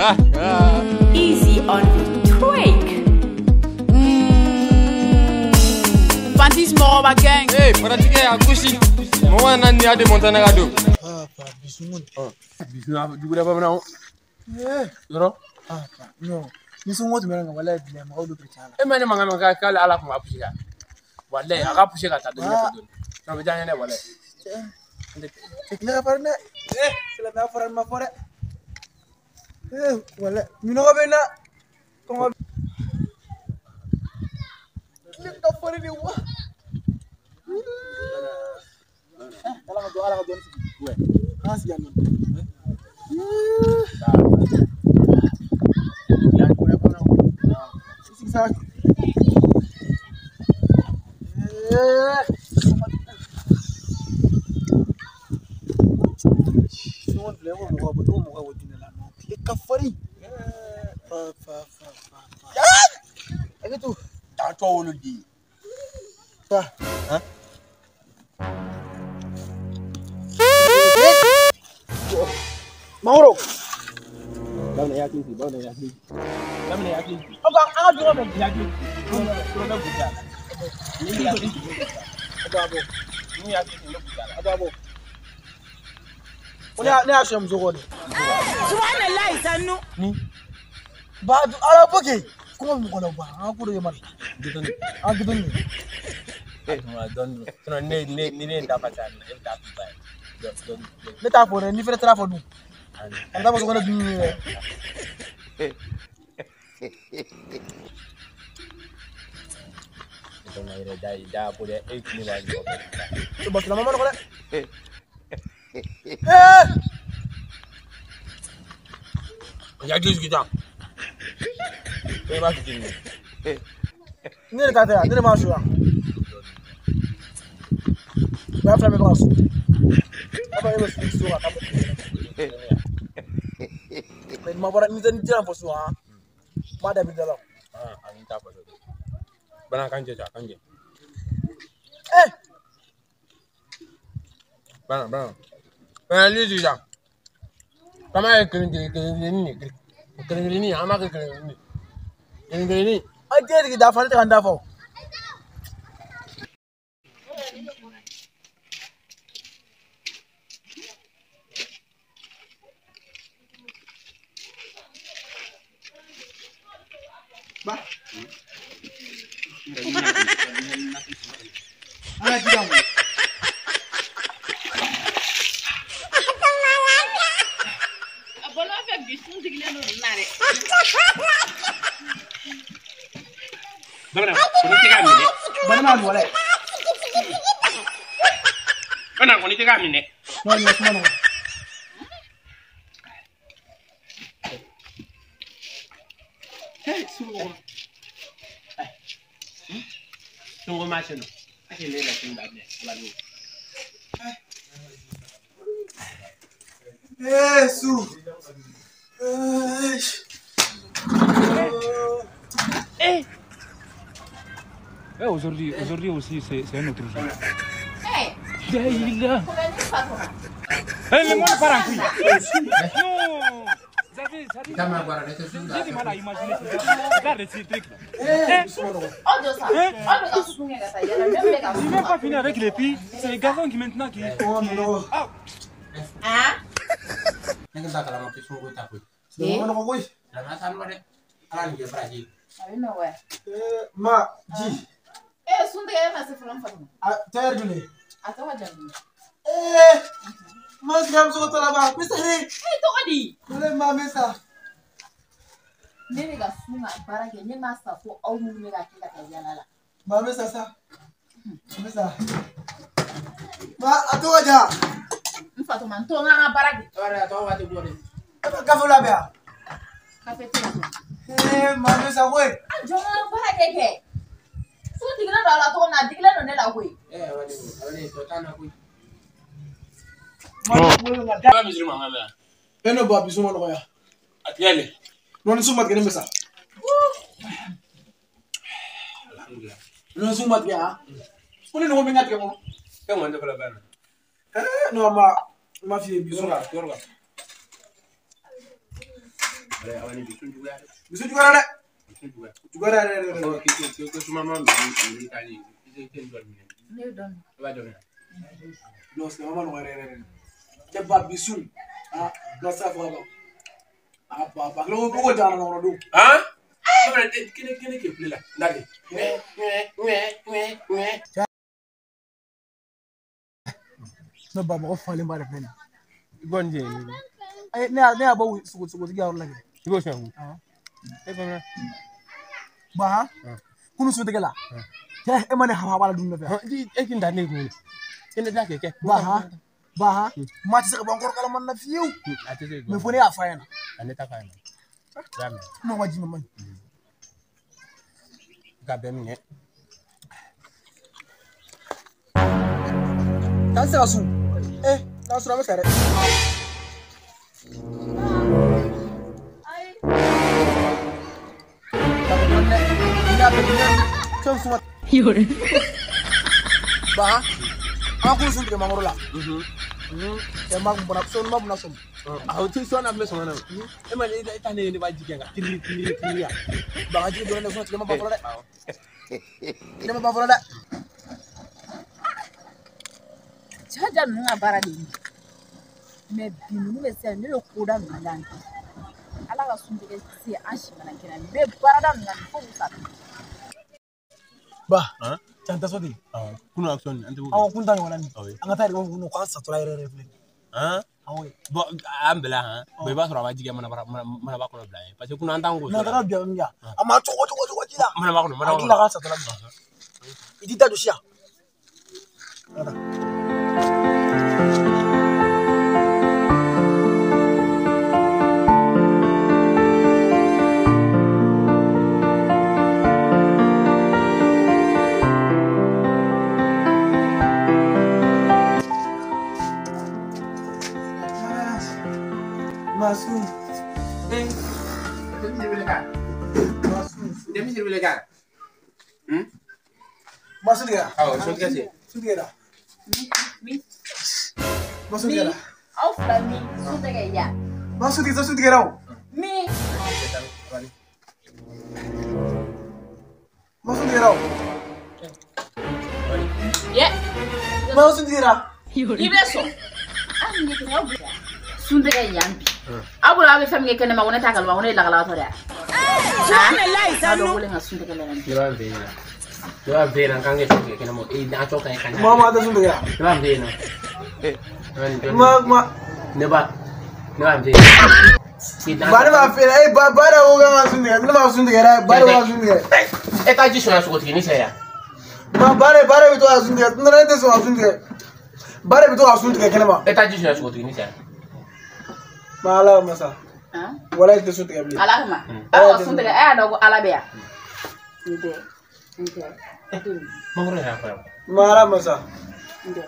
Easy on Twake. Fantis Moroba gang. Hey, pratique à coucher. Moi, on a des montagnes à dos. Papa, bisous. Bisous, du coup, là, maintenant. Non? Non. Bisous, moi, tu me rends malade, mais ma robe est Et maintenant, on va aller à la fin. Voilà, on va pousser la table. Non, mais dernier, voilà. C'est clair, par là. C'est la meilleure forêt de ma forêt. Voilà. Nous n'aurons pas là. Comment? Clique la forêt de moi. Ouais. Ah, c'est bien. C'est ça. Mauro. Bana ya kiki. Aba an duro me ya kiki. Duro me buta. Ni ya kiki. Adabo. Ne a shem zogo ne. Subhanallah sanu. Ni. Ba ala boke. Kuma mu kono ba. An kuro yeman. Gidon ni. Don ne da fata ne da ba. Ne ta fo ni fere tra fo du. Anda ba zogo ne du. Don ne da bo de 8 ni la. To ba la mama ko le. Ya jus kita. Ke ba ki ni. Ni ka ta, ni ma shuwa. Ba fa me ko asu. Aba e ba su ka ta. Mais ma bara ni tan jira fo su ha. Ma da bi da la. Ani ta ba do. Bana kanje. Bana. Lui déjà. Comment est que ni ama que ni. A je ki da fa ta kan da fo. Ba. Ana ji da mu. Bana, ko ti ga mi ne. Bana ma wala. Bana ko ni ti ga mi ne. No ni ma no. Hey, sumo. Tungo ma cheno. Ake le la tinda ne. La ni. Aujourd'hui aussi, c'est un autre jour. Hey. Daïla. Comment tu fais toi? Le monde part en couille. Non. J'ai du mal à imaginer ça. Regarde ces trucs là. Oh, de ça. Oh, de ça. Je n'ai même pas fini avec les filles. C'est les garçons qui maintenant qui. Ah. Hein? Ma ji. Sunday ma se fulan fatuma. Tayar dule. Atawa jangu. Ma gam so to la ba. Misa he. To odi. Dule ma misa. Ne ga sunga barake ne ma sa ko au mu ne ga kila ta yalala. Ma misa sa. Misa. Ma atawa ja. Fatuma to nga barake. Ora to wa te bore. Ka fo la ba. Ka fe tira. Ma misa we. Jonga barake ke. So digla dala to na digla no ne la we. Wale to tana ku. Ma we nga da. Ba mi zuma ngala. Eno ba bisu mo no ya. Atiele. Non suma gene misa. Alhamdulillah. Non suma ya. Kuni no mi ngati mo. Kan wanda kala bana. No ma fi bisu. Yorga. Bisu juga ada. Juga ada. Kita cuma mau beli kali. Itu jual minum. Ne don. Apa jualnya? No, sama mau ada. Coba bisu. Ah, nggak sah apa. Apa? Kalau mau jalan orang dulu. Hah? Mana kini kepli lah. Nanti. No, baba ko falling ba da pen. Gonje. Ai ne abawu suku ga orla. Ibo shan. Ba kunu su tegela. E mane hawa bala dum na fe. Di ekin da ne ko. Kene da keke. Ba ma ti saka bankor kala man na fiu. Ate Me fone a fayana. Ane ta fayana. Ram. No waji man. Ga ben ne. Kan sa su. Na su ba tare. Bah, aku sun ke mangorola. Ya mag buna son ma buna son. Ah, tu so na me so na. E ma ni ta ne ba jike nga. Kiri ya. Ba ji do na so ke ma ba folo da. Ina ma ba folo da. Jaja nunga bara de. Me binu me se ne lo koda nunga. Ala ka sundige se ashi mana kina. Be bara da nunga ko musa. Bah, canta so di. Kuno action ante bu. Aw kun tan wala ni. Anga tari ko no ko sa to la re fle. Aw. Bo ambela ha. Be ba so ra ba jike mana ba ko bla. Parce que kuno antango. Na dara biya mya. Ama choko jila. Mana ba ko mana. Ila ka sa to la. Idi ta do sia. Masuk. Demi sirve le cara. Masuk dia. Ah, so que sí. Sundige da. Mi. Masuk dia da. Au flami sundige ya. Masuk dia sundige da. Mi. Masuk dia da. Ye. Masuk dia da. Ibeso. Ani ke na obu. Sundige yambi. Abula abe famille kene ma wona takal ma wona la kala to da. Subhanallah sanu. Abula sundige la yambi. Yo va bene anche che non ha ciò che è Mama da sundige ya. Yo va bene. Ma ne va bene. Bare ba fe bare o ga sundige. Ne ma sundige ra bare wa sundige. E ta ji so ya so che ni sei ya. Ma bare bi to sundige. Ne te so sundige. Bare bi to sundige kene ma. E ta ji so ya so che ni sei. Mala masa. Wala te sundige bi. Alahma. Ah sundige do alabea. Inde. Mangro ya fa. Mala masa. Inde.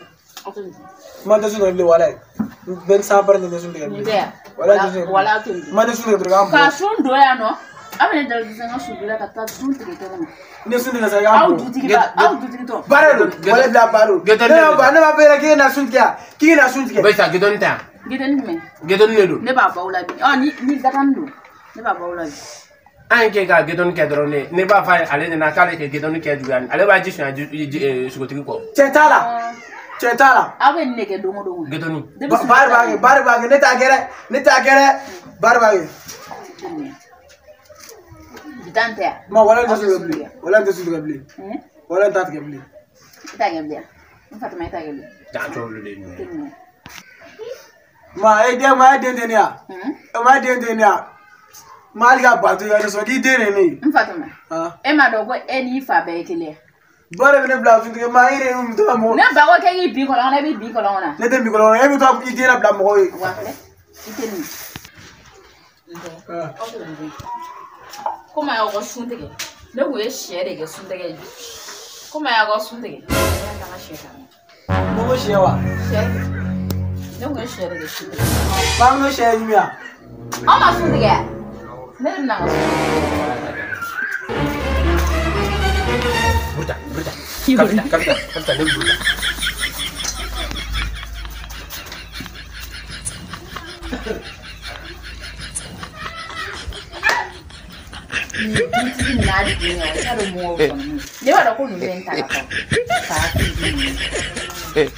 Ma te sundige bi wala. Ben sa par ne te sundige bi. Inde. Wala tundu. Ma te sundige bi ga Ka sun do ya no. Abene dal zinga sudula ka ta sundige kene. Ne sundige sa ya. Au dutigi to. Bare do. Wala bla baro. Ne ma bere ke na sundige. Ki na sundige. Bai sa gidon ta. Giden me. Gidon ne do. Ne ba baula bi. Ah ni gatan do. Ne ba baula bi. Anche ga gidon ke drone ne ba fa ale na kale ke gidon ke jugan. Ale ba ji so su ko. Cetala. Abe ne ke dongo. Gidon. Bare bage ne ta gere bare bage. Gidante. Ma wala ta su gabli. Wala ta gabli. Ta gabli. Fatima ta gabli. Da to le ni. Ma ma de ne ya. Ma de ne ya. Ma ga ba to ya so di de ne ni. Fatima. E ma do go eni fa be kele. Bare ne bla fi ma ire mu to mo. Ne ba go ke bi ko na bi ko na. Ne de bi ko na e mi to i de na bla mo yi. Wa le. Iteni. Como ya go sundige. Ne go e shere ge sundige. Como ya go sundige. Ya ta shere. Mo go shewa. Shere. Ne go e shere ge sundige. Ba no shere mi ya. Ama sundige. Ne na go. Bruta. Capita, ne bruta. Ne b'a dɔn ko ninnu bɛ n ta ka ban.